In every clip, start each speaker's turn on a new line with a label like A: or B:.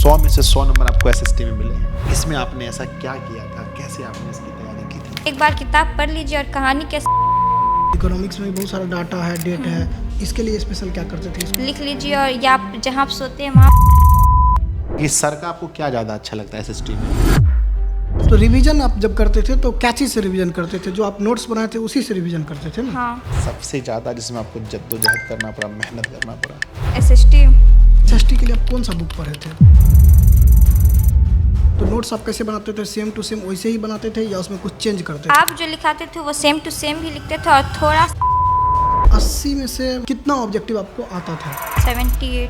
A: 100 में से 100 नंबर आपको एसएसटी में मिले हैं। इसमें आपने ऐसा क्या किया था, कैसे आपने इसकी तैयारी की थी?
B: एक बार किताब पढ़ लीजिए और कहानी के
C: इकोनॉमिक्स में बहुत सारा डाटा है, डेट है, इसके लिए स्पेशल क्या करते थे इसमें?
B: लिख लीजिए और या आप जहाँ आप सोते हैं वहाँ।
A: कि सर का आपको क्या ज़्यादा अच्छा लगता है एसएसटी में?
C: तो रिवीजन आप जब करते थे तो क्या चीज़ से रिवीजन करते थे? जो आप नोट्स बनाए थे उसी से रिवीजन करते थे ना?
B: हाँ,
A: सबसे ज़्यादा जिसमें आपको जद्दोजहद करना पड़ा, मेहनत करना पड़ा?
B: एसएसटी।
C: एसएसटी के लिए आप कौन सा बुक पढ़े थे? तो नोट्स आप कैसे बनाते थे? सेम टू सेम वैसे ही बनाते थे या उसमें कुछ चेंज करते थे?
B: आप जो लिखाते थे वो सेम टू सेम भी लिखते थे और थोड़ा
C: 80 में से कितना ऑब्जेक्टिव आपको आता था?
B: 78।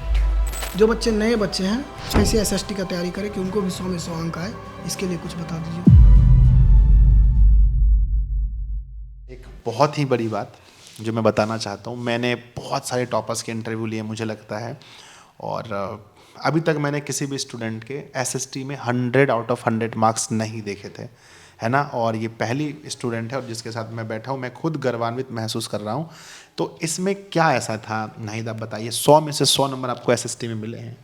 C: जो बच्चे नए बच्चे हैं कैसे एसएसटी का तैयारी करें कि उनको भी 100 में 100 अंक आए, इसके लिए कुछ बता दीजिए।
A: एक बहुत ही बड़ी बात जो मैं बताना चाहता हूँ, मैंने बहुत सारे टॉपर्स के इंटरव्यू लिए मुझे लगता है, और अभी तक मैंने किसी भी स्टूडेंट के एसएसटी में 100 आउट ऑफ 100 मार्क्स नहीं देखे थे, है ना। और ये पहली स्टूडेंट है और जिसके साथ मैं बैठा हूँ, मैं खुद गर्वान्वित महसूस कर रहा हूँ। तो इसमें क्या ऐसा था नाहिद, आप बताइए। 100 में से 100 नंबर आपको एसएसटी में मिले हैं,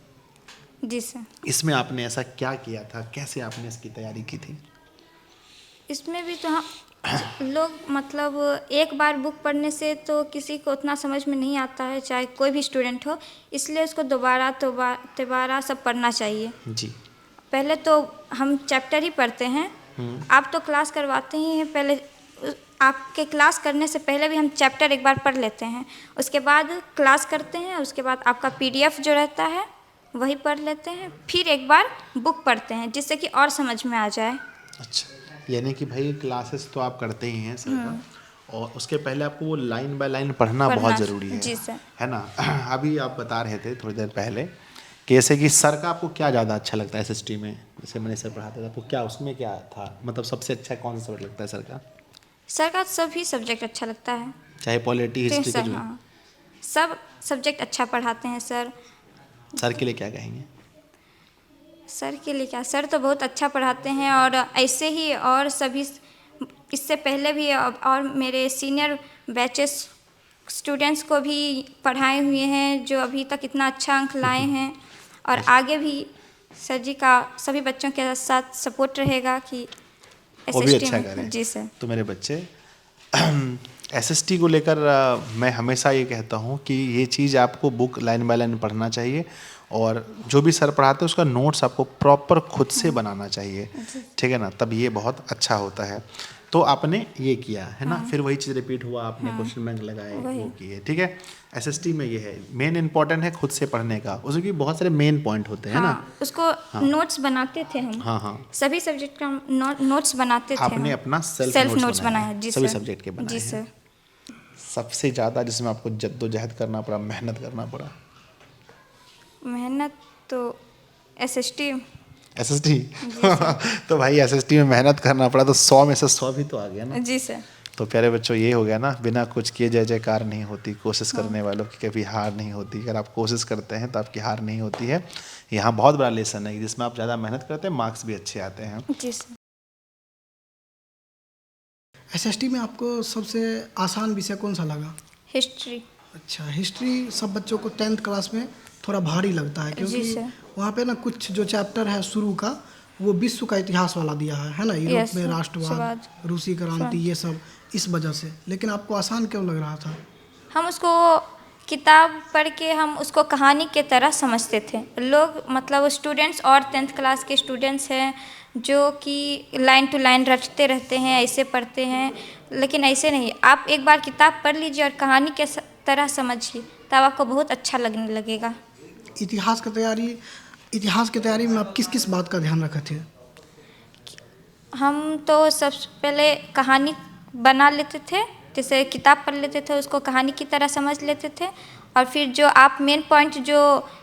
B: जी सर।
A: इसमें आपने ऐसा क्या किया था, कैसे आपने इसकी तैयारी की थी?
B: इसमें भी तो हम लोग मतलब एक बार बुक पढ़ने से तो किसी को उतना समझ में नहीं आता है, चाहे कोई भी स्टूडेंट हो, इसलिए उसको दोबारा सब पढ़ना चाहिए।
A: जी।
B: पहले तो हम चैप्टर ही पढ़ते हैं, आप तो क्लास करवाते ही हैं, पहले आपके क्लास करने से पहले भी हम चैप्टर एक बार पढ़ लेते हैं, उसके बाद क्लास करते हैं, उसके बाद आपका पीडीएफ जो रहता है वही पढ़ लेते हैं, फिर एक बार बुक पढ़ते हैं जिससे कि और समझ में आ जाए।
A: अच्छा, यानी कि भाई क्लासेस तो आप करते ही हैं सर का, और उसके पहले आपको वो लाइन बाय लाइन पढ़ना बहुत ज़रूरी है।
B: जी सर।
A: है ना। अभी आप बता रहे थे थोड़ी देर पहले कि जैसे कि सर का आपको क्या ज़्यादा अच्छा लगता है एसएसटी में? जैसे मैंने सर पढ़ाते थे, आपको क्या उसमें क्या था, मतलब सबसे अच्छा कौन सा सब्जेक्ट लगता है सर का?
B: सर का सभी सब्जेक्ट अच्छा लगता है।
A: चाहे पॉलिटी, हिस्ट्री,
B: सर
A: कुछ भी?
B: हाँ, सब सब्जेक्ट अच्छा पढ़ाते हैं सर।
A: सर के लिए क्या कहेंगे?
B: सर के लिए क्या, सर तो बहुत अच्छा पढ़ाते हैं, और ऐसे ही और सभी इससे पहले भी और मेरे सीनियर बैचेस स्टूडेंट्स को भी पढ़ाए हुए हैं जो अभी तक इतना अच्छा अंक लाए हैं, और आगे भी सर जी का सभी बच्चों के साथ सपोर्ट रहेगा कि
A: वो भी
B: एसएसटी
A: अच्छा
B: में।
A: करें।
B: जी सर।
A: तो मेरे बच्चे एसएसटी को लेकर मैं हमेशा ये कहता हूँ कि ये चीज़ आपको बुक लाइन बाय लाइन पढ़ना चाहिए, और जो भी सर पढ़ाते हैं उसका नोट्स आपको प्रॉपर खुद से बनाना चाहिए, ठीक है ना, तब ये बहुत अच्छा होता है। तो आपने ये किया है ना, फिर वही चीज़ रिपीट हुआ, आपने क्वेश्चन बैंक लगाए, वो किए, ठीक है। एसएसटी में ये है, मेन इंपॉर्टेंट है खुद से पढ़ने का, उसके बहुत सारे मेन पॉइंट होते हैं ना।
B: उसको नोट्स बनाते थे हम।
A: हाँ हाँ,
B: सभी सब्जेक्ट का नोट्स बनाते थे
A: आपने
B: हम।
A: अपना सेल्फ नोट्स बनाया,
B: जी
A: सभी
B: सर।
A: सब्जेक्ट के बनाए
B: जी
A: हैं।
B: सर।
A: सबसे ज़्यादा जिसमें आपको जद्दोजहद करना पड़ा, मेहनत करना पड़ा?
B: मेहनत तो एसएसटी।
A: एसएसटी। तो भाई एसएसटी में मेहनत करना पड़ा तो 100 में से 100 भी तो आ गया ना।
B: जी सर।
A: तो प्यारे बच्चों, ये हो गया ना, बिना कुछ किए जय जयकार नहीं होती, कोशिश करने वालों की कभी हार नहीं होती। अगर आप कोशिश करते हैं तो आपकी हार नहीं होती है। यहाँ बहुत बड़ा लेसन है, जिसमें आप ज़्यादा मेहनत करते हैं मार्क्स भी अच्छे आते हैं।
B: जी सर।
C: एसएसटी में आपको सबसे आसान विषय कौन सा लगा?
B: हिस्ट्री।
C: अच्छा, हिस्ट्री सब बच्चों को 10th क्लास में थोड़ा भारी लगता है, क्योंकि
B: जी सर।
C: वहाँ पे ना कुछ जो चैप्टर है शुरू का वो विश्व का इतिहास वाला दिया है ना, यूरोप
B: Yes,
C: में
B: sir.
C: राष्ट्रवाद, रूसी क्रांति, ये सब, इस वजह से। लेकिन आपको आसान क्यों लग रहा था?
B: हम उसको किताब पढ़ के हम उसको कहानी के तरह समझते थे। लोग मतलब स्टूडेंट्स और 10th क्लास के स्टूडेंट्स हैं जो कि लाइन टू लाइन रटते रहते हैं, ऐसे पढ़ते हैं, लेकिन ऐसे नहीं। आप एक बार किताब पढ़ लीजिए और कहानी के तरह समझिए, तब आपको बहुत अच्छा लगने लगेगा।
C: इतिहास की तैयारी में आप किस किस बात का ध्यान रखे थे?
B: हम तो सबसे पहले कहानी बना लेते थे, जैसे किताब पढ़ लेते थे, उसको कहानी की तरह समझ लेते थे, और फिर जो आप मेन पॉइंट जो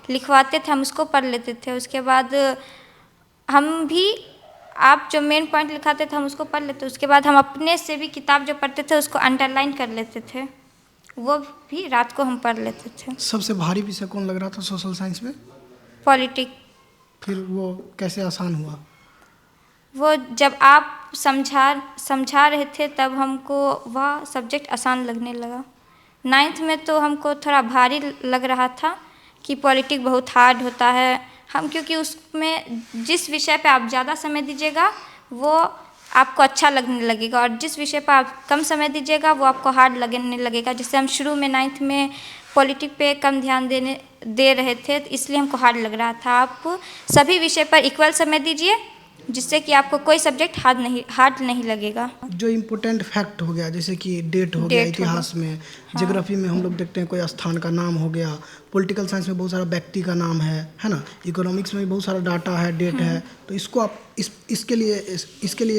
B: लिखवाते थे हम उसको पढ़ लेते थे। उसके बाद हम भी आप जो मेन पॉइंट लिखाते थे हम उसको पढ़ लेते, उसके बाद हम अपने से भी किताब जो पढ़ते थे उसको अंडरलाइन कर लेते थे, वो भी रात को हम पढ़ लेते थे।
C: सबसे भारी विषय कौन लग रहा था सोशल साइंस में?
B: पॉलिटिक।
C: फिर वो कैसे आसान हुआ?
B: वो जब आप समझा रहे थे तब हमको वह सब्जेक्ट आसान लगने लगा। 9th में तो हमको थोड़ा भारी लग रहा था कि पॉलिटिक बहुत हार्ड होता है, हम क्योंकि उसमें जिस विषय पे आप ज़्यादा समय दीजिएगा वो आपको अच्छा लगने लगेगा, और जिस विषय पर आप कम समय दीजिएगा वो आपको हार्ड लगने लगेगा। जैसे हम शुरू में 9th में पॉलिटिक्स पे कम ध्यान दे रहे थे, तो इसलिए हमको हार्ड लग रहा था। आप सभी विषय पर इक्वल समय दीजिए, जिससे कि आपको कोई सब्जेक्ट हार्ड नहीं लगेगा।
C: जो इम्पोर्टेंट फैक्ट हो गया, जैसे कि डेट हो गया इतिहास में, ज्योग्राफी में हम लोग देखते हैं कोई स्थान का नाम हो गया, पॉलिटिकल साइंस में बहुत सारा व्यक्ति का नाम है ना, इकोनॉमिक्स में भी बहुत सारा डाटा है, डेट है, तो इसको आप इसके लिए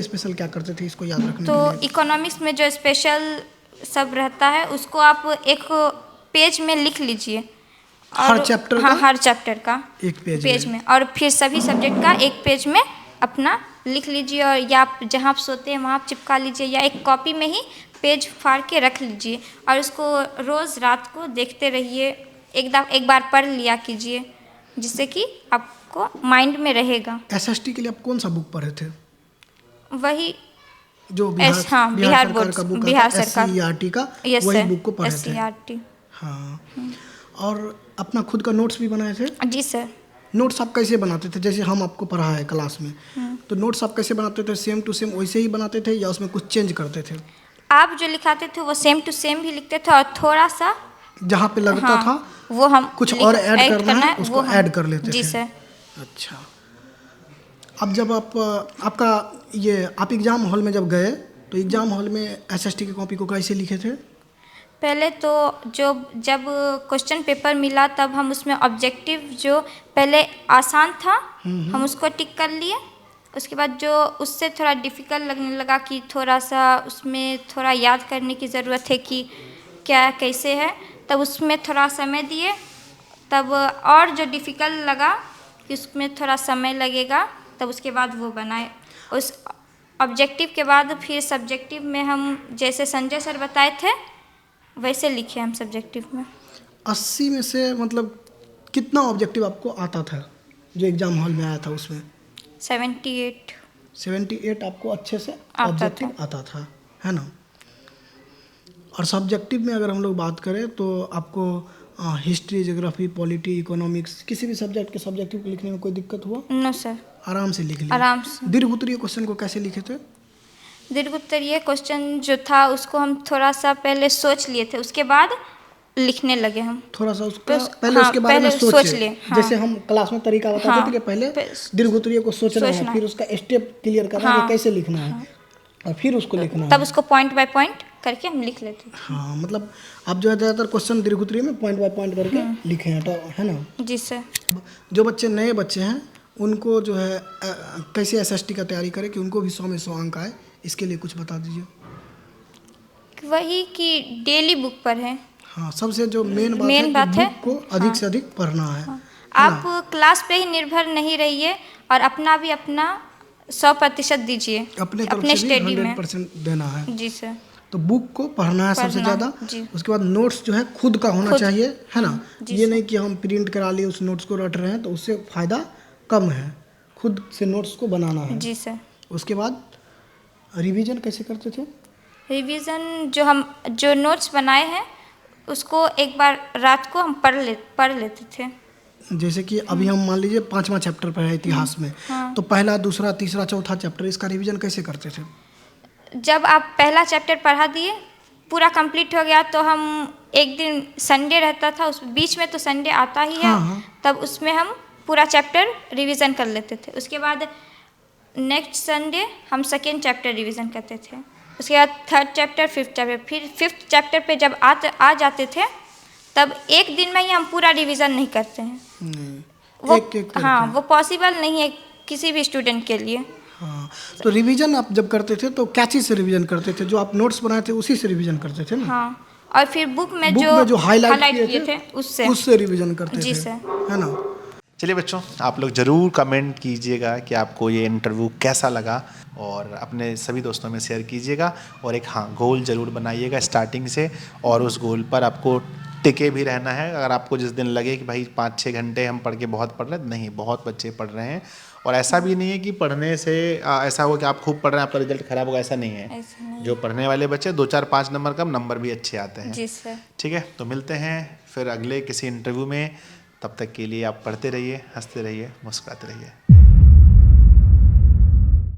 C: स्पेशल क्या करते थे इसको याद रखने के लिए?
B: तो इकोनॉमिक्स में जो स्पेशल सब रहता है उसको आप एक पेज में लिख लीजिए,
C: हर चैप्टर का?
B: हर चैप्टर का
C: एक
B: पेज में, और फिर सभी सब्जेक्ट का एक पेज में अपना लिख लीजिए, और या आप जहाँ आप सोते हैं वहाँ आप चिपका लीजिए, या एक कॉपी में ही पेज फाड़ के रख लीजिए, और उसको रोज़ रात को देखते रहिए, एक बार पढ़ लिया कीजिए, जिससे कि आपको माइंड में रहेगा।
C: SST के लिए आप कौन सा बुक पढ़े थे?
B: वही
C: जो
B: बिहार बोर्ड का बुक, बिहार सरकार
C: SCERT का, वही बुक को पढ़े थे?
B: SCERT।
C: हाँ। और अपना खुद का नोट्स भी बनाए थे?
B: जी सर।
C: नोट्स आप कैसे बनाते थे? जैसे हम आपको पढ़ा है क्लास में, तो नोट्स आप कैसे बनाते थे? सेम टू सेम वैसे ही बनाते थे या उसमें कुछ चेंज करते थे?
B: आप जो लिखाते थे वो सेम टू सेम ही लिखते थे, और थोड़ा सा
C: जहाँ पे लगता था
B: वो हम
C: कुछ और ऐड करना है उसको ऐड कर लेते थे?
B: जी सर।
C: अच्छा। अब जब आप एग्ज़ाम हॉल में जब गए, तो एग्ज़ाम हॉल में SST की कॉपी को कैसे लिखे थे?
B: पहले तो जब क्वेश्चन पेपर मिला तब हम उसमें ऑब्जेक्टिव जो पहले आसान था हम उसको टिक कर लिए। उसके बाद जो उससे थोड़ा डिफ़िकल्ट लगने लगा कि थोड़ा सा उसमें थोड़ा याद करने की ज़रूरत है कि क्या कैसे है, तब उसमें थोड़ा समय दिए। तब और जो डिफ़िकल्ट लगा कि उसमें थोड़ा समय लगेगा, तब उसके बाद वो बनाए। उस ऑब्जेक्टिव के बाद फिर सब्जेक्टिव में हम जैसे संजय सर बताए थे वैसे लिखे हम सब्जेक्टिव में।
C: 80 में से मतलब कितना ऑब्जेक्टिव आपको आता था जो एग्ज़ाम हॉल में आया था उसमें? 78 आपको अच्छे से ऑब्जेक्टिव आता था, है ना? और सब्जेक्टिव में अगर हम लोग बात करें तो आपको हिस्ट्री, ज्योग्राफी, पॉलिटी, इकोनॉमिक्स, किसी भी सब्जेक्ट के सब्जेक्टिव को लिखने में कोई दिक्कत हुआ?
B: नो सर,
C: आराम से लिख लिया?
B: आराम से।
C: दीर्घ उत्तरीय क्वेश्चन को कैसे लिखे थे?
B: दीर्घ उत्तरीय क्वेश्चन जो था उसको हम थोड़ा सा पहले सोच लिए थे, उसके बाद लिखने लगे हम।
C: थोड़ा सा उसका पहले उसके बारे में सोच लिए। जैसे हम क्लास में तरीका बताते थे कि पहले दीर्घ उत्तरीय को सोचना है, फिर उसका स्टेप क्लियर करना है कैसे लिखना है, और फिर उसको लिखना है।
B: तब उसको पॉइंट बाय पॉइंट करके हम लिख लेते।
C: हाँ, मतलब आप जो है ज़्यादातर क्वेश्चन दीर्घ उत्तरीय में पॉइंट बाय पॉइंट करके लिखे हैं, तो है ना?
B: जी सर।
C: जो बच्चे नए बच्चे हैं उनको जो है कैसे SST का तैयारी करें कि उनको भी 100 में 100 अंक आए, इसके लिए कुछ बता दीजिए।
B: वही कि डेली बुक पर है।
C: हाँ, सबसे जो मेन बात है बुक को अधिक से अधिक पढ़ना है।
B: आप क्लास पे ही निर्भर नहीं रहिए और अपना 100% दीजिए अपने स्टडी में।
C: 100% देना है।
B: जी सर।
C: तो बुक को पढ़ना है सबसे ज़्यादा। उसके बाद नोट्स जो है खुद का होना चाहिए, है ना? ये नहीं कि हम प्रिंट करा लिए उस नोट्स को रट रहे हैं, तो उससे फ़ायदा कम है। खुद से नोट्स को बनाना है।
B: जी सर।
C: उसके बाद रिवीजन कैसे करते थे?
B: रिवीजन जो नोट्स बनाए हैं उसको एक बार रात को हम पढ़ लेते थे।
C: जैसे कि अभी हम मान लीजिए 5वां चैप्टर पर है इतिहास में, तो पहला, दूसरा, तीसरा, चौथा चैप्टर, इसका रिवीजन कैसे करते थे?
B: जब आप पहला चैप्टर पढ़ा दिए, पूरा कंप्लीट हो गया, तो हम एक दिन संडे रहता था, उस बीच में तो संडे आता ही है। तब उसमें हम पूरा चैप्टर रिवीजन कर लेते थे। उसके बाद नेक्स्ट संडे हम सेकेंड चैप्टर रिवीजन करते थे। उसके बाद थर्ड चैप्टर, फिफ्थ चैप्टर, फिर फिफ्थ चैप्टर पे जब आ जाते थे तब एक दिन में ही हम पूरा रिवीजन नहीं करते हैं। वो पॉसिबल नहीं है किसी भी स्टूडेंट के लिए।
C: हाँ, तो रिवीजन आप जब करते थे तो क्या चीज़ से रिवीजन करते थे? जो आप नोट्स बनाए थे उसी से रिवीजन करते थे ना?
B: हाँ, और फिर बुक में जो हाईलाइट किए थे उससे
C: रिवीजन करते थे।
B: जी सर,
C: है ना?
A: चलिए बच्चों, आप लोग ज़रूर कमेंट कीजिएगा कि आपको ये इंटरव्यू कैसा लगा, और अपने सभी दोस्तों में शेयर कीजिएगा, और एक गोल ज़रूर बनाइएगा स्टार्टिंग से, और उस गोल पर आपको टिके भी रहना है। अगर आपको जिस दिन लगे कि भाई 5-6 घंटे हम पढ़ के बहुत पढ़ रहे हैं, नहीं, बहुत बच्चे पढ़ रहे हैं, और ऐसा भी नहीं है कि पढ़ने से ऐसा हो कि आप खूब पढ़ रहे हैं आपका रिजल्ट खराब होगा, ऐसा नहीं है। जो पढ़ने वाले बच्चे 2-4-5 नंबर कम, नंबर भी अच्छे आते हैं।
B: जी सर।
A: ठीक है, तो मिलते हैं फिर अगले किसी इंटरव्यू में। तब तक के लिए आप पढ़ते रहिए, हंसते रहिए, मुस्कुराते रहिए।